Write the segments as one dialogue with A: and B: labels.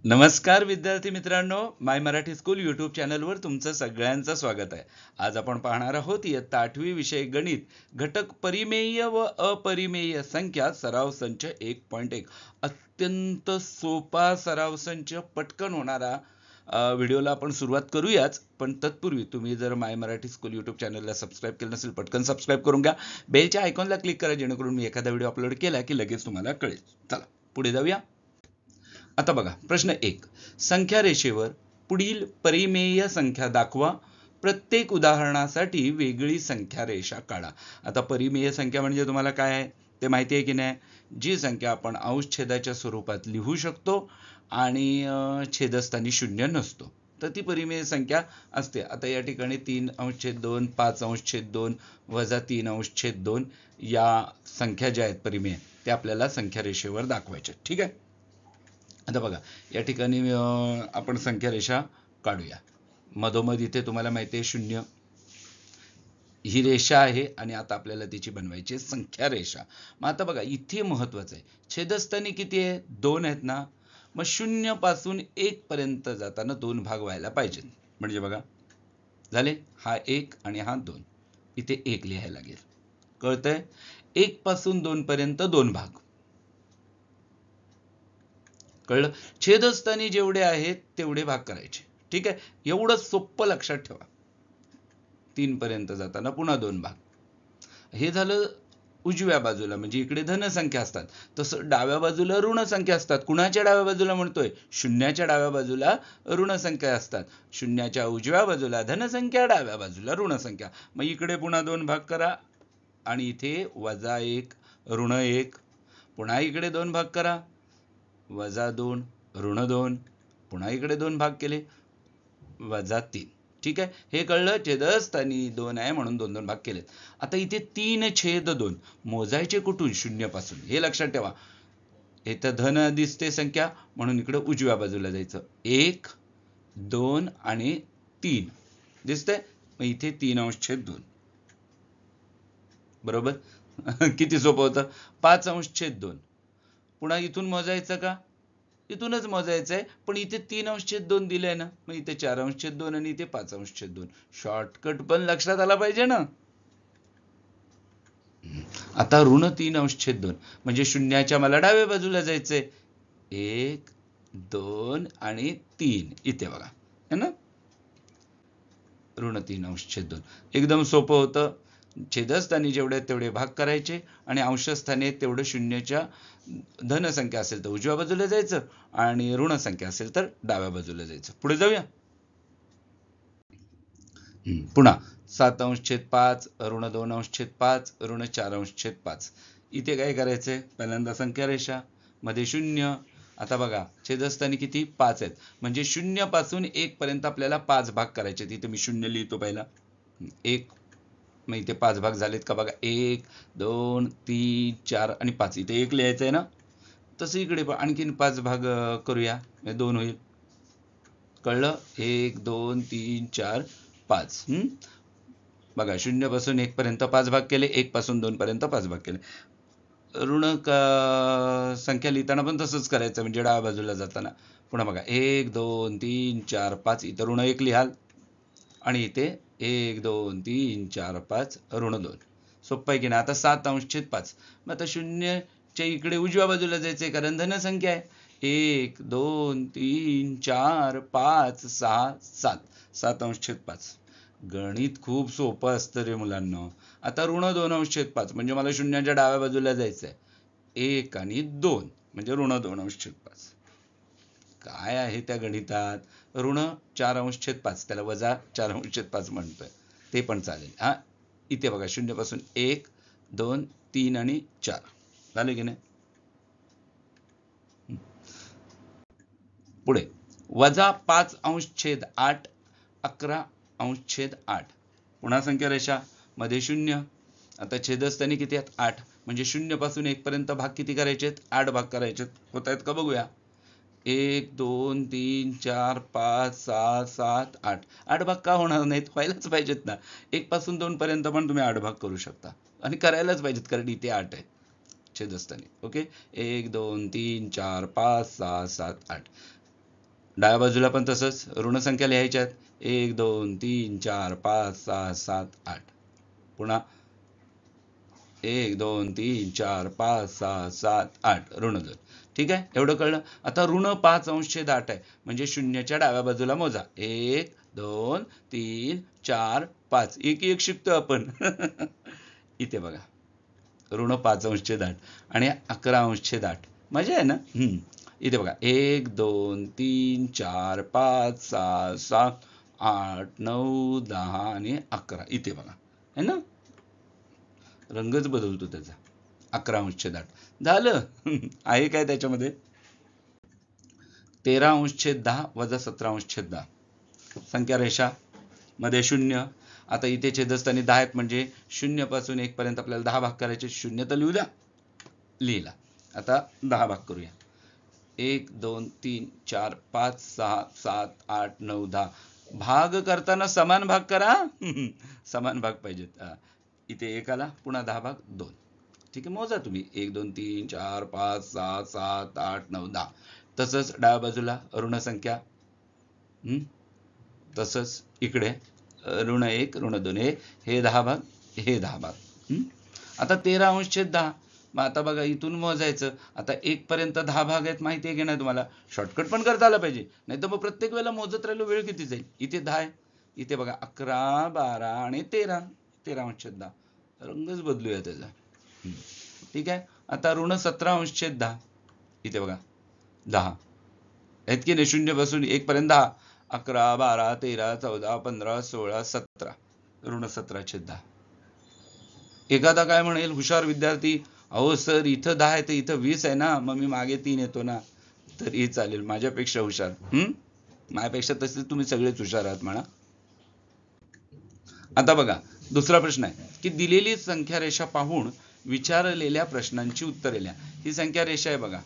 A: नमस्कार विद्यार्थी मित्रांनो, माय मराठी स्कूल यूट्यूब चॅनलवर तुमचं सगळ्यांचं स्वागत आहे. आज आपण पाहणार आहोत इयत्ता 8वी विषय गणित, घटक परिमेय व अपरिमेय संख्या, सराव संच 1.1. अत्यंत सोपा सराव संच, पटकन होणारा व्हिडिओला आपण सुरुवात करूयाच. पण तत्पूर्वी तुम्ही जर माय मराठी स्कूल यूट्यूब चॅनलला सबस्क्राईब केलं नसेल, पटकन सबस्क्राईब करून घ्या. बेलच्या आयकॉनला क्लिक करा, जेणेकरून मी एखादा व्हिडिओ अपलोड केला की लगेच तुम्हाला कळेल. चला पुढे जाऊया. आता बघा, प्रश्न 1. संख्या रेषेवर पुढील परिमेय संख्या दाखवा. प्रत्येक उदाहरणासाठी वेगळी संख्या रेषा काढा. आता परिमेय संख्या म्हणजे तुम्हाला काय आहे ते माहिती आहे की नाही? जी संख्या आपण अंश छेदाच्या स्वरूपात लिहू शकतो आणि छेदस्थानी शून्य नसतो, तर ती परिमेय संख्या असते. आता या ठिकाणी 3/2, 5/2, वजा 3/2 या संख्या ज्या आहेत परिमेय, त्या आपल्याला संख्या रेषेवर दाखवायच्या. ठीक आहे. आता बघा, या ठिकाणी आपण संख्या रेषा काढूया. मधोमध इथे तुम्हाला माहिती आहे 0 ही रेषा आहे आणि आता आपल्याला तिची बनवायची संख्या रेषा. मग आता बघा, इथे महत्वाचं आहे, छेदस्थानी किती आहे? 2 आहेत ना. मग 0 पासून 1 पर्यंत जाताना 2 भाग व्हायला पाहिजेत. म्हणजे बघा, झाले, हा 1 आणि हा 2. इथे 1 लिहायला लागेल. कळतंय? 1 पासून 2 पर्यंत 2 भाग. कळलं? छेदस्थानी जेवढे आहेत तेवढे भाग करायचे. ठीक आहे, एवढं सोपं लक्षात ठेवा. 3 पर्यंत जाताना पुन्हा 2 भाग. हे झालं उजव्या बाजूला, म्हणजे इकडे धनसंख्या असतात. तसं डाव्या बाजूला ऋण संख्या असतात. कुणाच्या डाव्या बाजूला म्हणतोय? शून्याच्या डाव्या बाजूला ऋण संख्या असतात. शून्याच्या उजव्या बाजूला धनसंख्या, डाव्या बाजूला ऋण संख्या. मग इकडे पुन्हा 2 भाग करा आणि इथे -1 ऋण 1. पुन्हा इकडे 2 भाग करा, -2 ऋण 2. पुन्हा इकडे 2 भाग केले, -3. ठीक आहे, हे कळलं. छेदस्थानी 2 आहे म्हणून 2 भाग केलेत. आता इथे 3/2 मोजायचे कुठून? 0 पासून. हे लक्षात ठेवा. इथं धन दिसते संख्या, म्हणून इकडे उजव्या बाजूला जायचं. 1, 2 आणि 3 दिसतंय. मग इथे 3/2. बरोबर? किती सोपं होतं. 5/2. पुन्हा इथून मोजायचं का? इथूनच मोजायचं आहे, पण इथे 3/2 दिलंय ना, मग इथे 4/2 आणि इथे 5/2. शॉर्टकट पण लक्षात आला पाहिजे ना. आता ऋण 3/2 म्हणजे शून्याच्या मला डाव्या बाजूला जायचंय. 1, 2 आणि 3 इथे बघा, है ना. ऋण 3/2 एकदम सोपं होतं. छेदस्थानी जेवढे तेवढे भाग करायचे आणि अंशस्थानी तेवढं शून्याच्या धनसंख्या असेल तर उजव्या बाजूला जायचं आणि ऋण संख्या असेल तर डाव्या बाजूला जायचं. पुढे जाऊया. पुन्हा 7/5 ऋण 2/5 ऋण 4/5. इथे काय करायचंय? पहिल्यांदा संख्या रेषा, मध्ये 0. आता बघा, छेदस्थानी किती? 5 आहेत, म्हणजे 0 पासून 1 पर्यंत आपल्याला 5 भाग करायचे. इथे मी 0 लिहितो पहिला, 1. मग इथे 5 भाग झालेत का बघा, 1, 2, 3, 4 आणि 5. इथे 1 लिहायचं आहे ना. तसं इकडे आणखीन 5 भाग करूया, 2 होईल. कळलं? 1, 2, 3, 4, 5. बघा, 0 पासून 1 पर्यंत 5 भाग केले, 1 पासून 2 पर्यंत 5 भाग केले. ऋण संख्या लिहिताना पण तसंच करायचं, म्हणजे डाव्या बाजूला जाताना. पुन्हा बघा, 1, 2, 3, 4, 5. इथं ऋण 1 लिहाल आणि इथे 1, 2, 3, 4, 5 ऋण 2. सोपं आहे की नाही. आता 7/5. मग आता 0च्या इकडे उजव्या बाजूला जायचंय, कारण धनसंख्या आहे. 1, 2, 3, 4, 5, 6, 7. 7/5. गणित खूप सोपं असतं रे मुलांना. आता ऋण 2/5 म्हणजे मला शून्याच्या डाव्या बाजूला जायचंय. 1 आणि 2 म्हणजे ऋण 2/5. काय आहे त्या गणितात? ऋण 4/5, त्याला वजा 4/5 म्हणतोय, ते पण चालेल. हा, इथे बघा, 0 पासून 1, 2, 3 आणि 4 झाले की नाही. पुढे वजा 5/8 11/8. पुन्हा संख्या रेषा, मध्ये 0. आता छेदस्थानी किती आहेत? 8. म्हणजे 0 पासून 1 पर्यंत भाग किती करायचे? 8 भाग करायचे. होत आहेत का बघूया. 1, 2, 3, 4, 5, 6, 7, 8. 8 भाग का होणार नाहीत? व्हायलाच पाहिजेत ना. 1 पासून 2 पर्यंत पण तुम्ही 8 भाग करू शकता आणि करायलाच पाहिजेत, कारण इथे 8 आहे छेदस्थानी. ओके, 1, 2, 3, 4, 5, 6, 7, 8. डाव्या बाजूला पण तसंच ऋणसंख्या लिहायच्यात. 1 2 3 4 5 6 7 8. पुन्हा 1 2 3 4 5 6 7 8 ऋण 2. ठीक आहे, एवढं कळलं. आता ऋण 5/8 आहे म्हणजे शून्याच्या डाव्या बाजूला मोजा. 1 2 3 4 5. एक एक शिकतो आपण. इथे बघा ऋण 5/8 आणि 11/8. मजा आहे ना. इथे बघा 1 2 3 4 5 6 7 8 9 10 आणि 11. इथे बघा है ना, रंगच बदलतो त्याचा. 11/8 झालं. आहे काय त्याच्यामध्ये? 13/10 वजा 17/10. संख्या रेषा मध्ये शून्य. आता इथे छेदस्थानी 10 आहेत म्हणजे 0 पासून 1 पर्यंत आपल्याला 10 भाग करायचे. 0 तर लिहू द्या, लिहिला. आता 10 भाग करूया. 1 2 3 4 5 6 7 8 9 10. भाग करताना समान भाग करा. समान भाग पाहिजेत. इथे 1 आला, पुन्हा 10 भाग 2. ठीक आहे, मोजा तुम्ही. 1 2 3 4 5 6 7 8 9 10. तसंच डाव्या बाजूला ऋण संख्या. तसंच इकडे ऋण 1 ऋण 2. हे 10 भाग, हे 10 भाग. आता 13/10. मग आता बघा इथून मोजायचं. आता 1 पर्यंत 10 भाग आहेत, माहिती आहे की नाही तुम्हाला? शॉर्टकट पण करता आला पाहिजे, नाही तर मग प्रत्येक वेळेला मोजत राहिलो वेळ किती जाईल. इथे 10 आहे, इथे बघा 11 12 आणि 13. 13/10. रंगच बदलूया त्याचा. ठीक आहे. आता ऋण 17/10. इथे बघा 10 आहेत की नाही, 0 पासून 1 पर्यंत 10. 11 12 13 14 15 16 17. ऋण 17/10. एखादा काय म्हणेल हुशार विद्यार्थी, अहो सर इथं 10 आहे तर इथं 20 आहे ना, मग मी मागे 3 येतो ना. तरी चालेल, माझ्यापेक्षा हुशार. माझ्यापेक्षा तसे तुम्ही सगळेच हुशार आहात म्हणा. आता बघा दुसरा प्रश्न आहे की दिलेली संख्या रेषा पाहून विचारलेल्या प्रश्नांची उत्तरे लिहा. ही संख्या रेषा आहे बघा.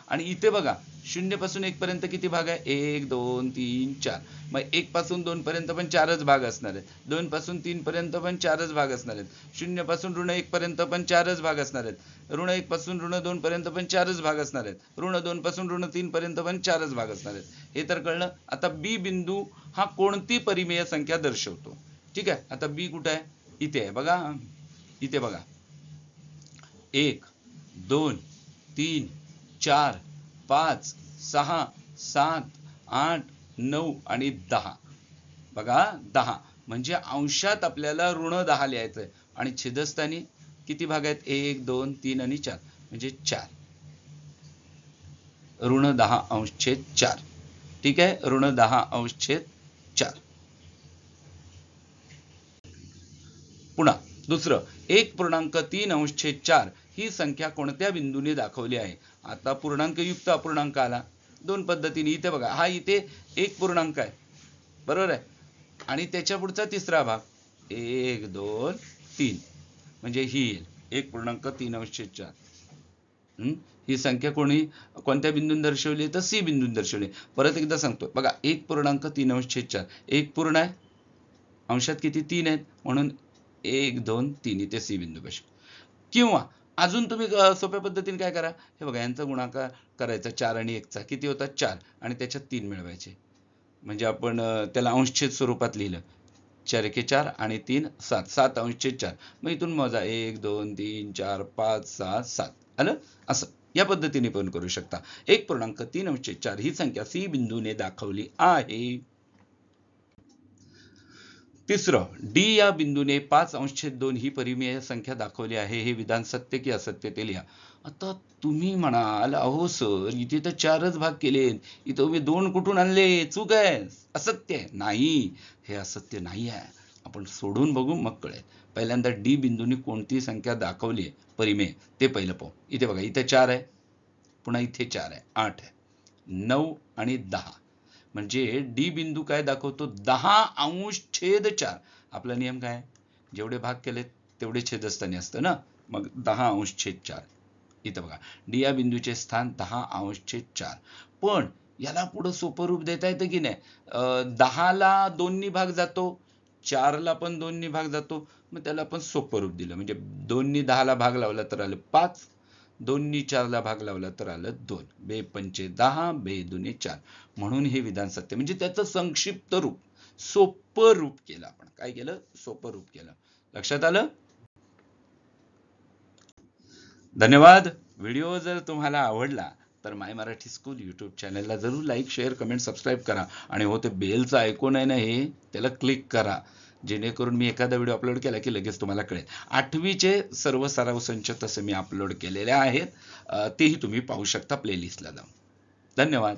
A: आणि इथे बघा 0 पासून 1 पर्यंत किती भाग आहे? 1 2 3 4. मग 1 पासून 2 पर्यंत पण 4च भाग असणार आहेत. 2 पासून 3 पर्यंत पण 4च भाग असणार आहेत. 0 पासून ऋण 1 पर्यंत पण 4च भाग असणार आहेत. ऋण 1 पासून ऋण 2 पर्यंत पण 4च भाग असणार आहेत. ऋण 2 पासून ऋण 3 पर्यंत पण 4च भाग असणार आहेत. हे तर कळलं. आता बी बिंदू हा कोणती परिमेय संख्या दर्शवतो? ठीक आहे, आता बी कुठे आहे? इथे आहे बघा. इथे बघा 1 2 3 4 5 6 7 8 9 आणि 10. बघा 10 म्हणजे अंशात आपल्याला ऋण 10 लिहायचं आहे आणि छेदस्थानी किती भाग आहेत? 1 2 3 आणि 4 म्हणजे 4. ऋण 10/4. ठीक आहे, ऋण 10/4. पुन्हा दुसरं 1.3/4 ही संख्या कोणत्या बिंदूने दाखवली आहे? आता पूर्णांक युक्त अपूर्णांक आला 2 पद्धतीने. इथे बघा हा इथे 1 पूर्णांक आहे, बरोबर आहे, आणि त्याच्या पुढचा तिसरा भाग 1 2 3 म्हणजे ही येईल 1.3/4. ही संख्या कोणत्या बिंदून दर्शवली? तर सी बिंदून दर्शवली. परत एकदा सांगतो बघा 1.3/4. 1 पूर्ण आहे, अंशात किती 3 आहेत म्हणून 1 2 3 इथे सी बिंदू पाशी. किंवा अजून तुम्ही सोप्या पद्धतीने काय करा, हे बघा यांचा गुणाकार करायचा 4 आणि 1 चा किती होता 4 आणि त्याच्यात 3 मिळवायचे. म्हणजे आपण त्याला अंशछेद स्वरूपात लिहिलं. 4 एके 4 आणि 3 7. 7/4. मग इथून मोजा 1 2 3 4 5 6 7. आलं? असं या पद्धतीने पण करू शकता. 1.3/4 ही संख्या सी बिंदूने दाखवली आहे. तिसरं, डी या बिंदूने 5/2 ही परिमेय संख्या दाखवली आहे. हे विधान सत्य की असत्य ते लिहा. आता तुम्ही म्हणाल अहो सर इथे तर 4च भाग केलेत, इथं तुम्ही 2 कुठून आणले? चूक आहे, असत्य आहे. नाही, हे असत्य नाही आहे. आपण सोडून बघू मग कळेल. पहिल्यांदा डी बिंदूने कोणती संख्या दाखवली आहे परिमेय ते पहिलं पाहू. इथे बघा इथे 4 आहे, पुन्हा इथे 4 आहे, 8 आहे, 9 आणि 10. म्हणजे डी बिंदू काय दाखवतो? 10/4. आपला नियम काय? जेवढे भाग केले तेवढे छेदस्थानी असतं ना, मग 10/4. इथं बघा डी या बिंदूचे स्थान 10/4. पण याला पुढं सोपं रूप देता येतं की नाही? 10ला 2नी भाग जातो, 4ला पण 2नी भाग जातो, मग त्याला आपण सोपं रूप दिलं म्हणजे 2नी 10ला भाग लावला तर आलं 5, 2नी 4ला भाग लावला तर आलं 2. बे पंचे 10, बे दुने 4. म्हणून हे विधान सत्य. म्हणजे त्याचं संक्षिप्त रूप, सोपं रूप केलं आपण. काय केलं? सोपं रूप केलं. लक्षात आलं? धन्यवाद. व्हिडिओ जर तुम्हाला आवडला तर माय मराठी स्कूल यूट्यूब चॅनलला जरूर लाईक, शेअर, कमेंट, सबस्क्राईब करा. आणि हो, ते बेलचं ऐकून आहे ना, हे त्याला क्लिक करा, जेणेकरून मी एखादा व्हिडिओ अपलोड केला की लगेच तुम्हाला कळेल. 8वीचे सर्व सराव संच तसे मी अपलोड केलेले आहेत, तेही तुम्ही पाहू शकता प्लेलिस्टला जाऊन. धन्यवाद.